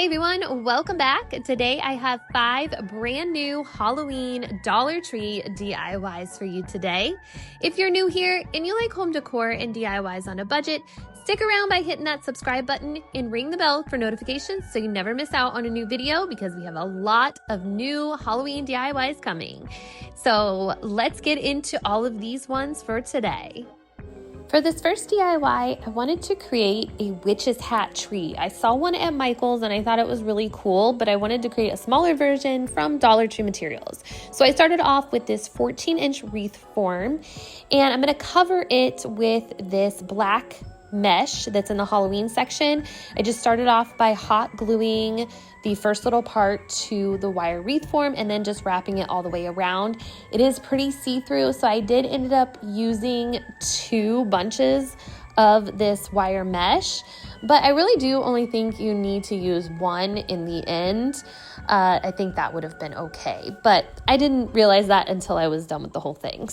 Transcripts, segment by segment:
everyone, welcome back. Today I have 5 brand new Halloween Dollar Tree DIYs for you today. If you're new here and you like home decor and DIYs on a budget, stick around by hitting that subscribe button and ring the bell for notifications so you never miss out on a new video because we have a lot of new Halloween DIYs coming. So let's get into all of these ones for today. For this first DIY, I wanted to create a witch's hat tree. I saw one at Michael's and I thought it was really cool, but I wanted to create a smaller version from Dollar Tree materials. So I started off with this 14-inch wreath form, and I'm gonna cover it with this black mesh that's in the Halloween section. I just started off by hot gluing the first little part to the wire wreath form and then just wrapping it all the way around. It is pretty see-through, so I did end up using 2 bunches of this wire mesh, but I really do only think you need to use 1 in the end. I think that would have been okay, but I didn't realize that until I was done with the whole thing.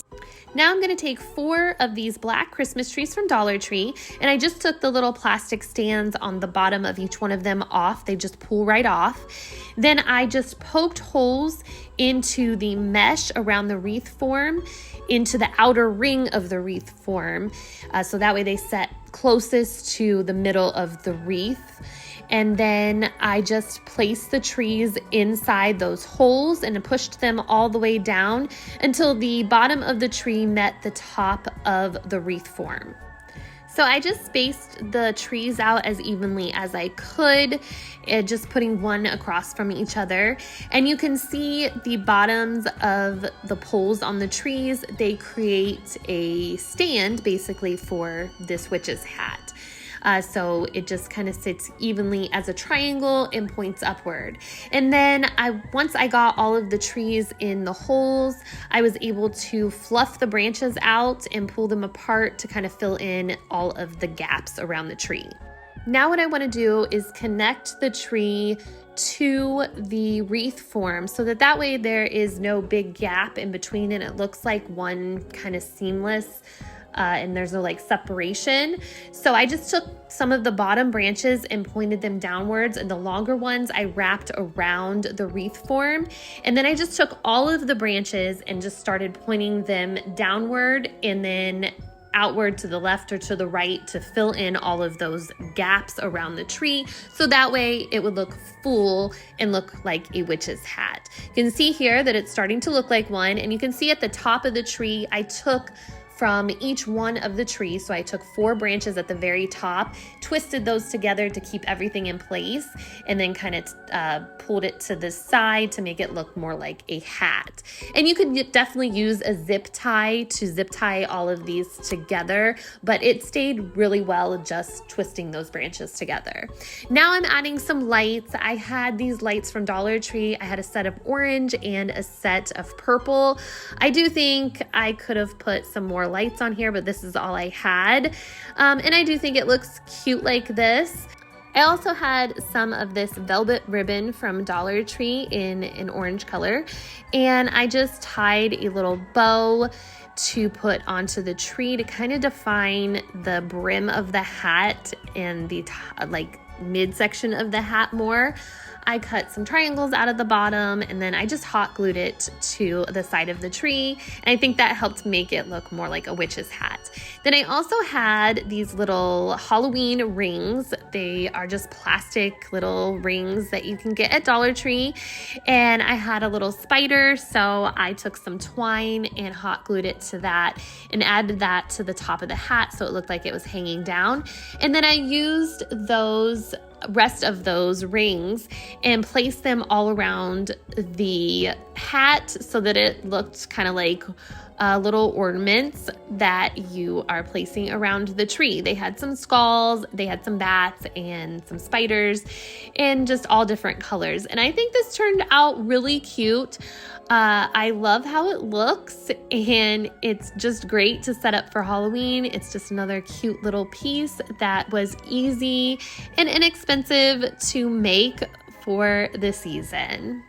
Now I'm going to take 4 of these black Christmas trees from Dollar Tree, and I just took the little plastic stands on the bottom of each one of them off. They just pull right off. Then I just poked holes into the mesh around the wreath form, into the outer ring of the wreath form, so that way they set closest to the middle of the wreath. And then I just placed the trees inside those holes and pushed them all the way down until the bottom of the tree met the top of the wreath form. So I just spaced the trees out as evenly as I could, just putting one across from each other. And you can see the bottoms of the poles on the trees. They create a stand basically for this witch's hat. So it just kind of sits evenly as a triangle and points upward. And then once I got all of the trees in the holes, I was able to fluff the branches out and pull them apart to kind of fill in all of the gaps around the tree. Now what I want to do is connect the tree to the wreath form so that way there is no big gap in between and it looks like one kind of seamless and there's no like separation. So I just took some of the bottom branches and pointed them downwards, and the longer ones I wrapped around the wreath form. And then I just took all of the branches and just started pointing them downward and then outward to the left or to the right to fill in all of those gaps around the tree, so that way it would look full and look like a witch's hat. You can see here that it's starting to look like one, and you can see at the top of the tree I took from each one of the trees. So I took 4 branches at the very top, twisted those together to keep everything in place, and then kind of pulled it to the side to make it look more like a hat. And you could definitely use a zip tie to zip tie all of these together, but it stayed really well just twisting those branches together. Now I'm adding some lights. I had these lights from Dollar Tree. I had a set of orange and a set of purple. I do think I could have put some more lights on here, but this is all I had. And I do think it looks cute like this. I also had some of this velvet ribbon from Dollar Tree in an orange color, and I just tied a little bow to put onto the tree to kind of define the brim of the hat and the midsection of the hat more. I cut some triangles out of the bottom, and then I just hot glued it to the side of the tree, and I think that helped make it look more like a witch's hat. Then I also had these little Halloween rings. They are just plastic little rings that you can get at Dollar Tree, and I had a little spider, so I took some twine and hot glued it to that and added that to the top of the hat so it looked like it was hanging down. And then I used those rest of those rings and place them all around the hat so that it looked kind of like little ornaments that you are placing around the tree. They had some skulls, they had some bats and some spiders, and just all different colors. And I think this turned out really cute. I love how it looks, and it's just great to set up for Halloween. It's just another cute little piece that was easy and inexpensive to make for the season.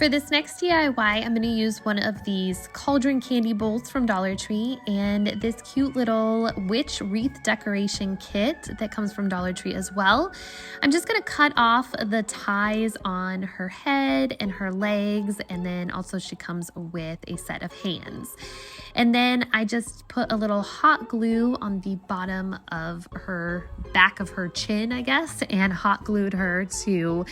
For this next DIY, I'm going to use one of these cauldron candy bowls from Dollar Tree and this cute little witch wreath decoration kit that comes from Dollar Tree as well. I'm just going to cut off the ties on her head and her legs, and then also she comes with a set of hands. And then I just put a little hot glue on the bottom of her back of her chin, I guess, and hot glued her to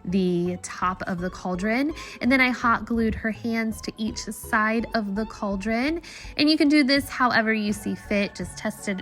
the top of the cauldron. And then I hot glued her hands to each side of the cauldron. And you can do this however you see fit. Just test it,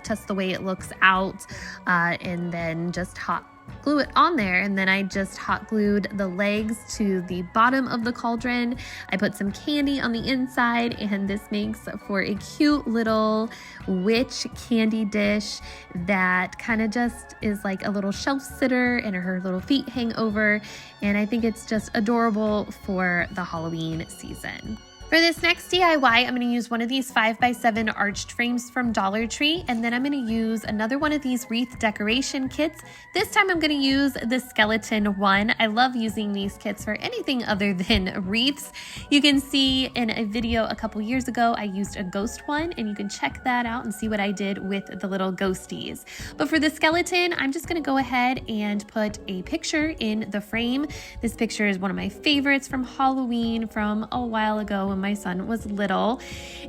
test the way it looks out, and then just hot glue it on there. And then I just hot glued the legs to the bottom of the cauldron. I put some candy on the inside, and this makes for a cute little witch candy dish that kind of just is like a little shelf sitter, and her little feet hang over, and I think it's just adorable for the Halloween season. For this next DIY, I'm going to use one of these 5x7 arched frames from Dollar Tree, and then I'm going to use another one of these wreath decoration kits. This time I'm going to use the skeleton one. I love using these kits for anything other than wreaths. You can see in a video a couple years ago, I used a ghost one, and you can check that out and see what I did with the little ghosties. But for the skeleton, I'm just going to go ahead and put a picture in the frame. This picture is one of my favorites from Halloween from a while ago when my son was little.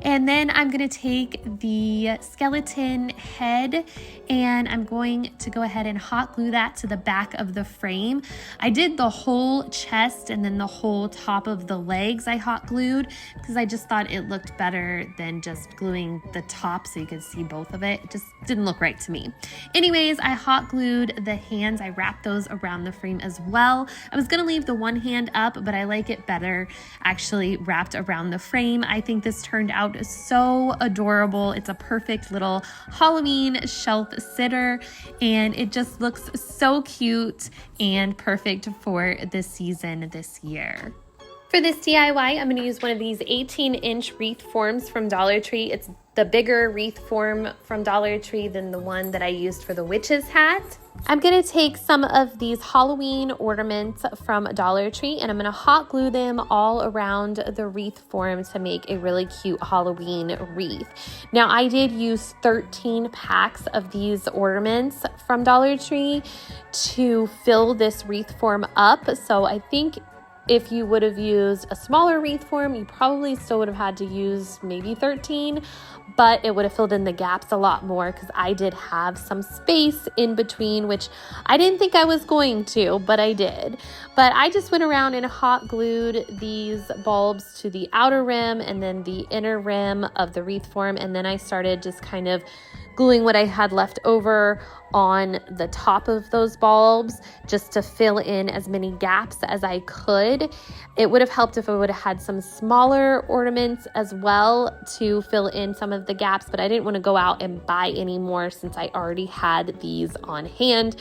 And then I'm going to take the skeleton head, and I'm going to go ahead and hot glue that to the back of the frame. I did the whole chest and then the whole top of the legs I hot glued because I just thought it looked better than just gluing the top so you could see both of it. It just didn't look right to me. Anyways, I hot glued the hands. I wrapped those around the frame as well. I was going to leave the one hand up, but I like it better actually wrapped around the frame. I think this turned out so adorable. It's a perfect little Halloween shelf sitter, and it just looks so cute and perfect for this season this year. For this DIY, I'm going to use one of these 18-inch wreath forms from Dollar Tree. It's the bigger wreath form from Dollar Tree than the one that I used for the witch's hat. I'm going to take some of these Halloween ornaments from Dollar Tree, and I'm going to hot glue them all around the wreath form to make a really cute Halloween wreath. Now, I did use 13 packs of these ornaments from Dollar Tree to fill this wreath form up, so I think if you would have used a smaller wreath form, you probably still would have had to use maybe 13, but it would have filled in the gaps a lot more because I did have some space in between, which I didn't think I was going to, but I did. But I just went around and hot glued these bulbs to the outer rim and then the inner rim of the wreath form, and then I started just kind of gluing what I had left over on the top of those bulbs just to fill in as many gaps as I could. It would have helped if I would have had some smaller ornaments as well to fill in some of the gaps, but I didn't want to go out and buy any more since I already had these on hand,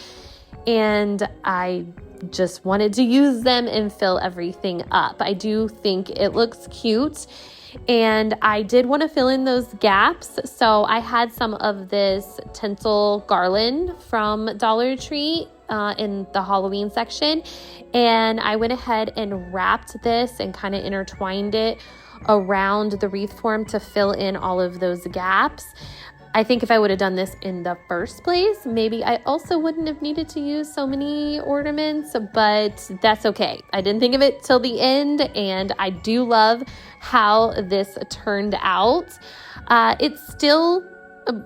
and I just wanted to use them and fill everything up. I do think it looks cute, and I did want to fill in those gaps, so I had some of this tinsel garland from Dollar Tree in the Halloween section, and I went ahead and wrapped this and kind of intertwined it around the wreath form to fill in all of those gaps. I think if I would have done this in the first place, maybe I also wouldn't have needed to use so many ornaments, but that's okay. I didn't think of it till the end, and I do love how this turned out.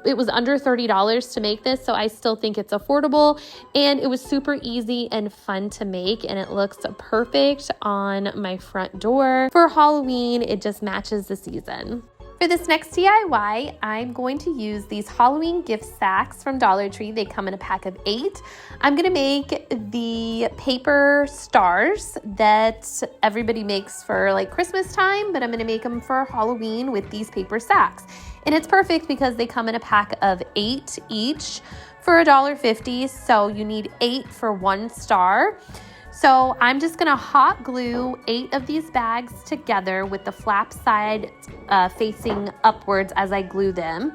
It was under $30 to make this, so I still think it's affordable, and it was super easy and fun to make, and it looks perfect on my front door. For Halloween, it just matches the season. For this next DIY, I'm going to use these Halloween gift sacks from Dollar Tree. They come in a pack of 8. I'm going to make the paper stars that everybody makes for like Christmas time, but I'm going to make them for Halloween with these paper sacks. And it's perfect because they come in a pack of 8 each for $1.50, so you need 8 for 1 star. So I'm just gonna hot glue 8 of these bags together with the flap side facing upwards as I glue them.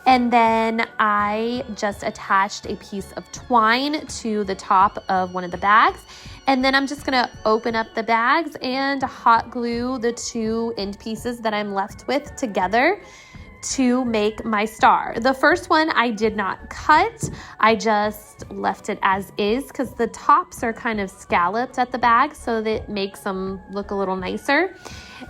And then I just attached a piece of twine to the top of one of the bags. And then I'm just gonna open up the bags and hot glue the 2 end pieces that I'm left with together to make my star. The first one I did not cut. I just left it as is because the tops are kind of scalloped at the bag, so that it makes them look a little nicer.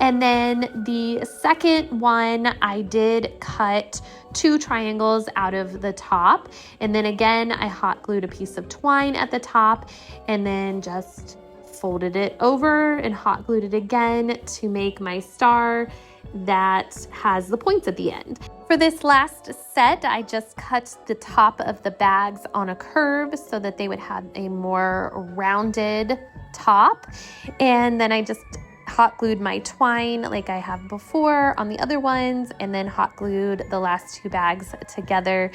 And then the second one, I did cut 2 triangles out of the top. And then again, I hot glued a piece of twine at the top and then just folded it over and hot glued it again to make my star that has the points at the end. For this last set, I just cut the top of the bags on a curve so that they would have a more rounded top. And then I just hot glued my twine like I have before on the other ones, and then hot glued the last 2 bags together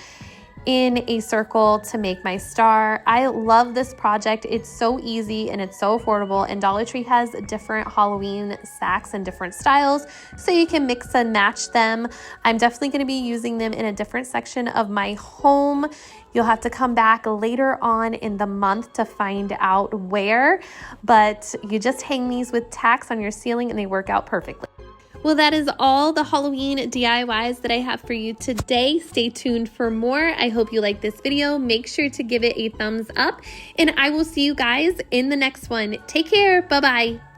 in a circle to make my star. I love this project. It's so easy and it's so affordable, and Dollar Tree has different Halloween sacks and different styles, so you can mix and match them. I'm definitely going to be using them in a different section of my home. You'll have to come back later on in the month to find out where, but you just hang these with tacks on your ceiling and they work out perfectly. Well, that is all the Halloween DIYs that I have for you today. Stay tuned for more. I hope you like this video. Make sure to give it a thumbs up, and I will see you guys in the next one. Take care. Bye-bye.